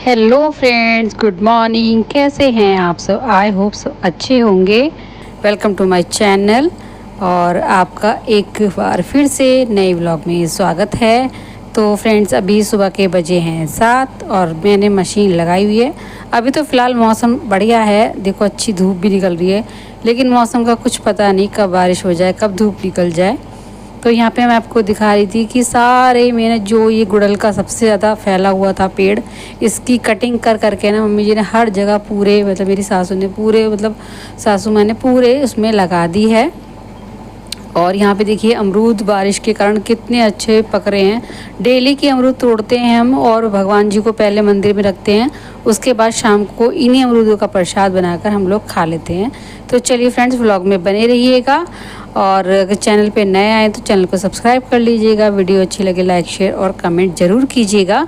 Hello friends, good morning. कैसे हैं आप सब? आई होप सब अच्छे होंगे। वेलकम टू माय चैनल और आपका एक बार फिर से नए व्लॉग में स्वागत है। तो फ्रेंड्स, अभी सुबह के बजे हैं 7 और मैंने मशीन लगाई हुई है। अभी तो फ़िलहाल मौसम बढ़िया है, देखो अच्छी धूप भी निकल रही है, लेकिन मौसम का कुछ पता नहीं कब बारिश हो जाए, कब धूप निकल जाए। तो यहाँ पे मैं आपको दिखा रही थी कि सारे मैंने जो ये गुड़हल का सबसे ज़्यादा फैला हुआ था पेड़, इसकी कटिंग कर करके ना मम्मी जी ने हर जगह पूरे, मतलब मेरी सासू ने पूरे, मतलब सासू माँ ने पूरे उसमें लगा दी है। और यहाँ पे देखिए अमरूद बारिश के कारण कितने अच्छे पक रहे हैं। डेली के अमरूद तोड़ते हैं हम और भगवान जी को पहले मंदिर में रखते हैं, उसके बाद शाम को इन्हीं अमरूदों का प्रसाद बनाकर हम लोग खा लेते हैं। तो चलिए फ्रेंड्स, व्लॉग में बने रहिएगा और अगर चैनल पे नए आए तो चैनल को सब्सक्राइब कर लीजिएगा। वीडियो अच्छी लगे लाइक शेयर और कमेंट ज़रूर कीजिएगा।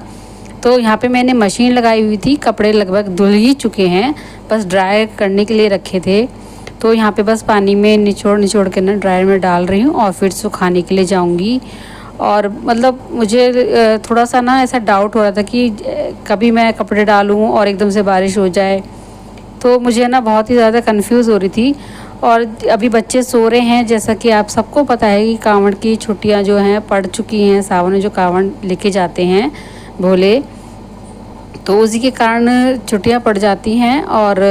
तो यहाँ पे मैंने मशीन लगाई हुई थी, कपड़े लगभग धुल ही चुके हैं, बस ड्राई करने के लिए रखे थे। तो यहाँ पे बस पानी में निचोड़ निचोड़ के ना ड्रायर में डाल रही हूँ और फिर सुखाने के लिए जाऊँगी। और मतलब मुझे थोड़ा सा ना ऐसा डाउट हो रहा था कि कभी मैं कपड़े डालूँ और एकदम से बारिश हो जाए, तो मुझे ना बहुत ही ज़्यादा कंफ्यूज हो रही थी। और अभी बच्चे सो रहे हैं, जैसा कि आप सबको पता है कि कांवड़ की छुट्टियां जो हैं पड़ चुकी हैं। सावन में जो कांवड़ लेके जाते हैं भोले, तो उसी के कारण छुट्टियां पड़ जाती हैं। और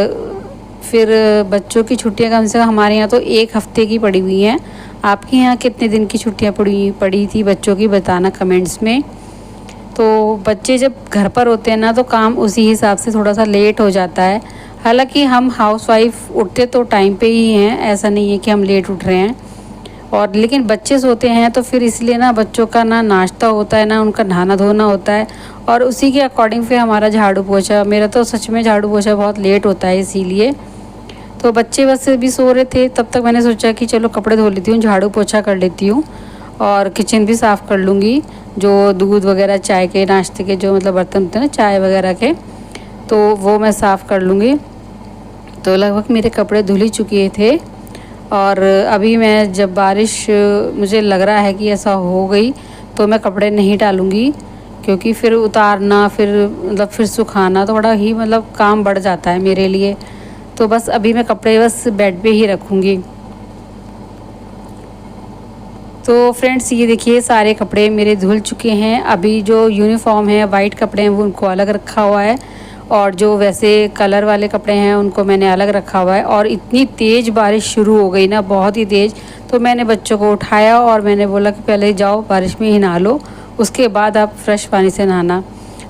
फिर बच्चों की छुट्टियां कम से कम हमारे यहाँ तो 1 हफ्ते की पड़ी हुई हैं। आपके यहाँ कितने दिन की छुट्टियां पड़ी थी बच्चों की, बताना कमेंट्स में। तो बच्चे जब घर पर होते हैं ना तो काम उसी हिसाब से थोड़ा सा लेट हो जाता है। हालांकि हम हाउसवाइफ उठते तो टाइम पे ही हैं, ऐसा नहीं है कि हम लेट उठ रहे हैं। और लेकिन बच्चे सोते हैं तो फिर इसलिए ना बच्चों का ना नाश्ता होता है, ना उनका नहाना धोना होता है, और उसी के अकॉर्डिंग फिर हमारा झाड़ू पोछा, मेरा तो सच में झाड़ू पोछा बहुत लेट होता है इसीलिए। तो बच्चे बस भी सो रहे थे, तब तक मैंने सोचा कि चलो कपड़े धो लेती हूँ, झाड़ू पोछा कर लेती हूँ और किचन भी साफ़ कर लूँगी। जो दूध वगैरह चाय के नाश्ते के जो मतलब बर्तन होते हैं ना चाय वगैरह के, तो वो मैं साफ़ कर लूँगी। तो लगभग मेरे कपड़े धुल ही चुके थे। और अभी मैं जब बारिश मुझे लग रहा है कि ऐसा हो गई तो मैं कपड़े नहीं डालूँगी, क्योंकि फिर उतारना, फिर मतलब फिर सुखाना तो बड़ा ही मतलब काम बढ़ जाता है मेरे लिए। तो बस अभी मैं कपड़े बस बेड पे ही रखूँगी। तो फ्रेंड्स, ये देखिए सारे कपड़े मेरे धुल चुके हैं। अभी जो यूनिफॉर्म है, वाइट कपड़े हैं, वो उनको अलग रखा हुआ है, और जो वैसे कलर वाले कपड़े हैं उनको मैंने अलग रखा हुआ है। और इतनी तेज़ बारिश शुरू हो गई ना, बहुत ही तेज़। तो मैंने बच्चों को उठाया और मैंने बोला कि पहले जाओ बारिश में ही नहा लो, उसके बाद आप फ्रेश पानी से नहाना।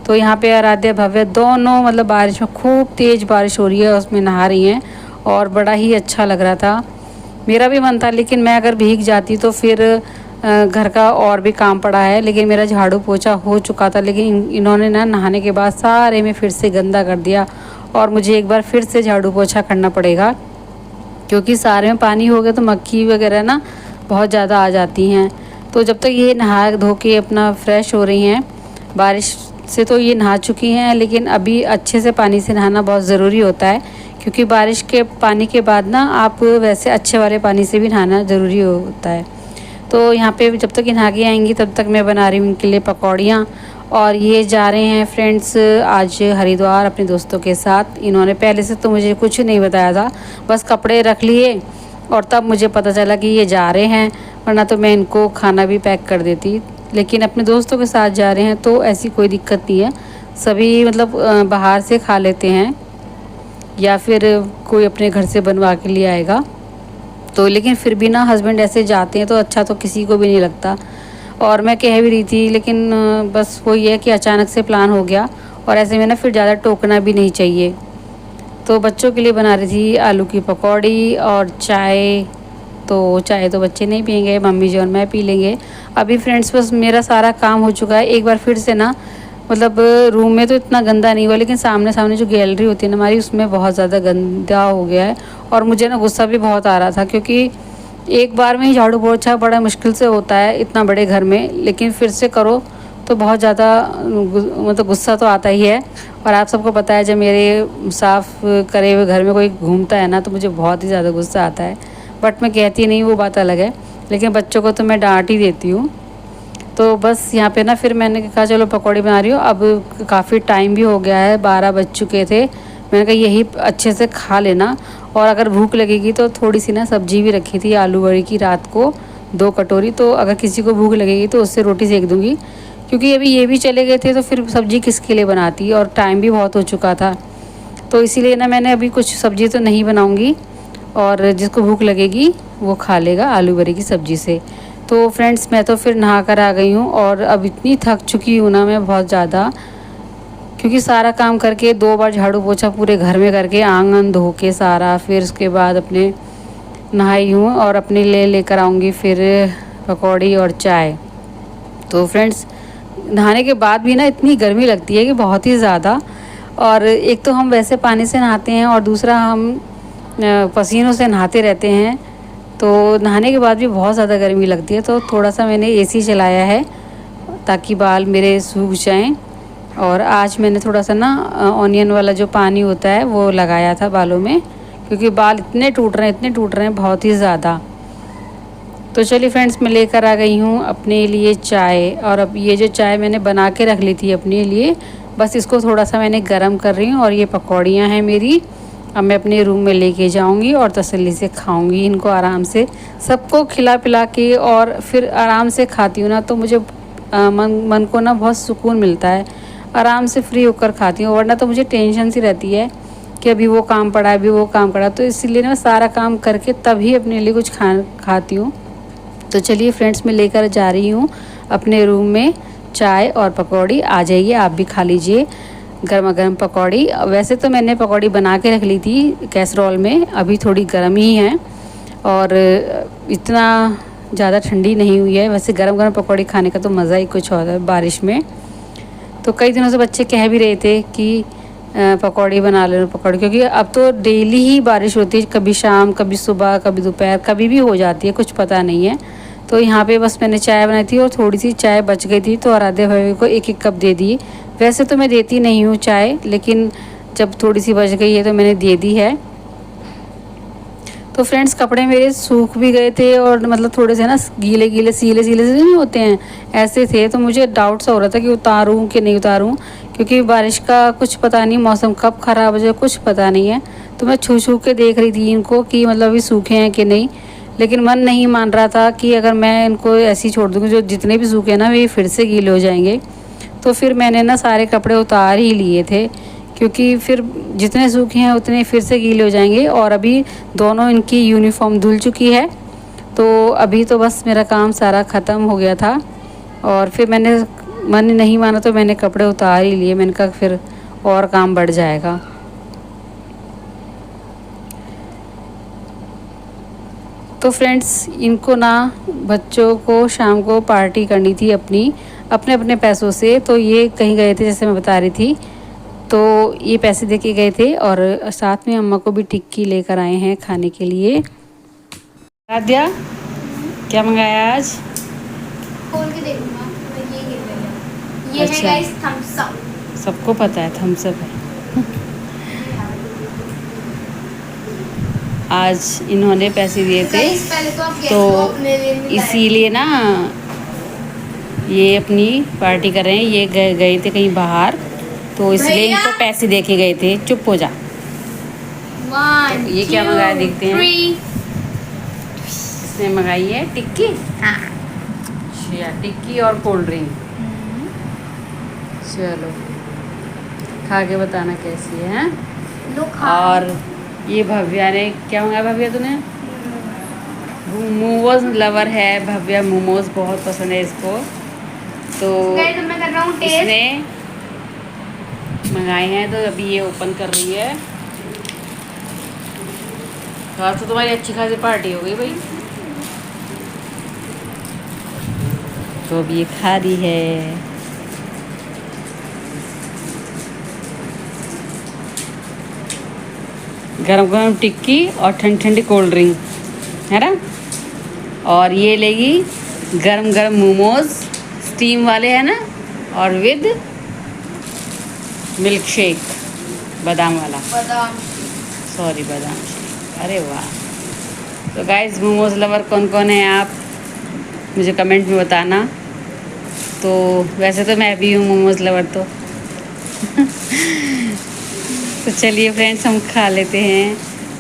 तो यहाँ पे आराध्या भव्य दोनों मतलब बारिश में, खूब तेज़ बारिश हो रही है, उसमें नहा रही हैं और बड़ा ही अच्छा लग रहा था। मेरा भी मन था, लेकिन मैं अगर भीग जाती तो फिर घर का और भी काम पड़ा है। लेकिन मेरा झाड़ू पोछा हो चुका था, लेकिन इन्होंने ना नहाने के बाद सारे में फिर से गंदा कर दिया और मुझे एक बार फिर से झाड़ू पोछा करना पड़ेगा, क्योंकि सारे में पानी हो गया तो मक्खी वगैरह ना बहुत ज़्यादा आ जाती हैं। तो जब तक ये नहा धो के अपना फ्रेश हो रही हैं, बारिश से तो ये नहा चुकी हैं, लेकिन अभी अच्छे से पानी से नहाना बहुत ज़रूरी होता है, क्योंकि बारिश के पानी के बाद ना आप वैसे अच्छे वाले पानी से भी नहाना ज़रूरी होता है। तो यहाँ पे जब तक नहा के आएंगी तब तक मैं बना रही हूँ इनके लिए पकौड़ियाँ। और ये जा रहे हैं फ्रेंड्स आज हरिद्वार अपने दोस्तों के साथ। इन्होंने पहले से तो मुझे कुछ नहीं बताया था, बस कपड़े रख लिए और तब मुझे पता चला कि ये जा रहे हैं, वरना तो मैं इनको खाना भी पैक कर देती। लेकिन अपने दोस्तों के साथ जा रहे हैं तो ऐसी कोई दिक्कत नहीं है, सभी मतलब बाहर से खा लेते हैं या फिर कोई अपने घर से बनवा के लिए आएगा। तो लेकिन फिर भी ना हस्बैंड ऐसे जाते हैं तो अच्छा तो किसी को भी नहीं लगता। और मैं कह भी रही थी, लेकिन बस वही है कि अचानक से प्लान हो गया, और ऐसे में ना फिर ज़्यादा टोकना भी नहीं चाहिए। तो बच्चों के लिए बना रही थी आलू की पकौड़ी और चाय। तो चाय तो बच्चे नहीं पियेंगे, मम्मी जी और मैं पी लेंगे। अभी फ्रेंड्स बस मेरा सारा काम हो चुका है। एक बार फिर से ना मतलब रूम में तो इतना गंदा नहीं हुआ, लेकिन सामने सामने जो गैलरी होती है ना हमारी, उसमें बहुत ज़्यादा गंदा हो गया है। और मुझे ना गुस्सा भी बहुत आ रहा था, क्योंकि एक बार में ही झाड़ू पोछा बड़ा मुश्किल से होता है इतना बड़े घर में, लेकिन फिर से करो तो बहुत ज़्यादा मतलब गुस्सा तो आता ही है। और आप सबको पता है, जब मेरे साफ़ करे हुए घर में कोई घूमता है ना तो मुझे बहुत ही ज़्यादा गुस्सा आता है, बट मैं कहती नहीं, वो बात अलग है। लेकिन बच्चों को तो मैं डांट ही देती हूँ। तो बस यहाँ पे ना फिर मैंने कहा चलो पकौड़ी बना रही हूँ। अब काफ़ी टाइम भी हो गया है, 12 बज चुके थे। मैंने कहा यही अच्छे से खा लेना, और अगर भूख लगेगी तो थोड़ी सी ना सब्जी भी रखी थी आलू बड़ी की रात को, 2 कटोरी, तो अगर किसी को भूख लगेगी तो उससे रोटी सेक दूँगी। क्योंकि अभी ये भी चले गए थे तो फिर सब्ज़ी किसके लिए बनाती, और टाइम भी बहुत हो चुका था। तो इसीलिए ना मैंने अभी कुछ सब्ज़ी तो नहीं बनाऊँगी, और जिसको भूख लगेगी वो खा लेगा आलू बड़ी की सब्ज़ी से। तो फ्रेंड्स मैं तो फिर नहा कर आ गई हूँ, और अब इतनी थक चुकी हूँ ना मैं बहुत ज़्यादा, क्योंकि सारा काम करके 2 बार झाड़ू पोछा पूरे घर में करके, आंगन धो के सारा, फिर उसके बाद अपने नहाई हूँ और अपने लेकर आऊँगी फिर पकौड़ी और चाय। तो फ्रेंड्स नहाने के बाद भी ना इतनी गर्मी लगती है कि बहुत ही ज़्यादा, और एक तो हम वैसे पानी से नहाते हैं और दूसरा हम पसीनों से नहाते रहते हैं, तो नहाने के बाद भी बहुत ज़्यादा गर्मी लगती है। तो थोड़ा सा मैंने एसी चलाया है ताकि बाल मेरे सूख जाएं, और आज मैंने थोड़ा सा ना ऑनियन वाला जो पानी होता है वो लगाया था बालों में, क्योंकि बाल इतने टूट रहे हैं बहुत ही ज़्यादा। तो चलिए फ्रेंड्स मैं लेकर आ गई हूँ अपने लिए चाय, और अब ये जो चाय मैंने बना के रख ली थी अपने लिए, बस इसको थोड़ा सा मैंने गरम कर रही हूँ। और ये पकौड़ियाँ हैं मेरी, अब मैं अपने रूम में लेके जाऊँगी और तसल्ली से खाऊँगी इनको आराम से, सबको खिला पिला के, और फिर आराम से खाती हूँ ना तो मुझे मन को ना बहुत सुकून मिलता है, आराम से फ्री होकर खाती हूँ। वरना तो मुझे टेंशन सी रहती है कि अभी वो काम पड़ा है, अभी वो काम पड़ा, तो इसीलिए मैं सारा काम करके तभी अपने लिए कुछ खाती हूँ। तो चलिए फ्रेंड्स मैं लेकर जा रही हूँ अपने रूम में चाय और पकौड़ी, आ जाइए आप भी खा लीजिए गर्मा गर्म पकौड़ी। वैसे तो मैंने पकौड़ी बना के रख ली थी कैसरोल में, अभी थोड़ी गर्म ही है और इतना ज़्यादा ठंडी नहीं हुई है। वैसे गर्म गर्म पकौड़ी खाने का तो मज़ा ही कुछ और है बारिश में। तो कई दिनों से बच्चे कह भी रहे थे कि पकौड़ी बना लेना पकौड़ी, क्योंकि अब तो डेली ही बारिश होती है, कभी शाम कभी सुबह कभी दोपहर कभी भी हो जाती है, कुछ पता नहीं है। तो यहाँ पे बस मैंने चाय बनाई थी और थोड़ी सी चाय बच गई थी, तो आराध्या भाभी को 1-1 कप दे दी। वैसे तो मैं देती नहीं हूँ चाय, लेकिन जब थोड़ी सी बच गई है तो मैंने दे दी है। तो फ्रेंड्स कपड़े मेरे सूख भी गए थे, और मतलब थोड़े से ना गीले गीले सीले सीले से नहीं होते हैं, ऐसे थे। तो मुझे डाउट सा हो रहा था कि उतारूं कि नहीं उतारूं, क्योंकि बारिश का कुछ पता नहीं, मौसम कब ख़राब हो जाए कुछ पता नहीं है। तो मैं छू छू के देख रही थी इनको कि मतलब अभी सूखे हैं कि नहीं, लेकिन मन नहीं मान रहा था कि अगर मैं इनको ऐसे ही छोड़ दूँगी, जो जितने भी सूखे ना वे फिर से गीले हो जाएंगे। तो फिर मैंने ना सारे कपड़े उतार ही लिए थे, क्योंकि फिर जितने सूखे हैं उतने फिर से गीले हो जाएंगे। और अभी दोनों इनकी यूनिफॉर्म धुल चुकी है, तो अभी तो बस मेरा काम सारा ख़त्म हो गया था। और फिर मैंने मन नहीं माना तो मैंने कपड़े उतार ही लिए, मैंने कहा फिर और काम बढ़ जाएगा। तो फ्रेंड्स इनको ना बच्चों को शाम को पार्टी करनी थी अपनी अपने अपने पैसों से, तो ये कहीं गए थे जैसे मैं बता रही थी, तो ये पैसे दे के गए थे, और साथ में अम्मा को भी टिक्की लेकर आए हैं खाने के लिए। आद्या क्या मंगाया आज? खोल के देखूंगा। ये गिर गया। ये अच्छा। है गाइस थम्स अप। सबको पता है थम्स अप है। आज इन्होंने पैसे दिए थे, गाइस पहले तो आप तो गेस अपने लिए नहीं लाए। इसीलिए ना ये अपनी पार्टी कर रहे हैं। ये गए थे कहीं बाहर, तो इसलिए भैया! इनको पैसे दे के गए थे। चुप हो जा। 1 ये क्या मंगाया देखते हैं। 3 इसने मंगाई है टिक्की। हाँ। अच्छा टिक्की और कोल्ड ड्रिंक। चलो खा के बताना कैसी है, हैं? लो खा। और ये भव्या ने क्या मंगाया? भव्या तूने मोमोज लवर है भव्या, मोमोज बहुत पसंद है इसको, तो गाइस मैं कर रहा हूँ टेस्ट। इसने मंगाए हैं, तो अभी ये ओपन कर रही है। आज तो तुम्हारी अच्छी खासी पार्टी हो गई भाई। तो अब ये खा रही है। गरम गरम टिक्की और ठंडी ठंडी कोल्ड ड्रिंक है ना। और ये लेगी गरम गरम मोमोज स्टीम वाले है ना, और विद मिल्क शेक बादाम वाला, बादाम। सॉरी बादाम शेक। अरे वाह। तो गाइस मोमोज लवर कौन कौन है आप मुझे कमेंट में बताना। तो वैसे तो मैं भी हूँ मोमोज लवर तो तो चलिए फ्रेंड्स हम खा लेते हैं।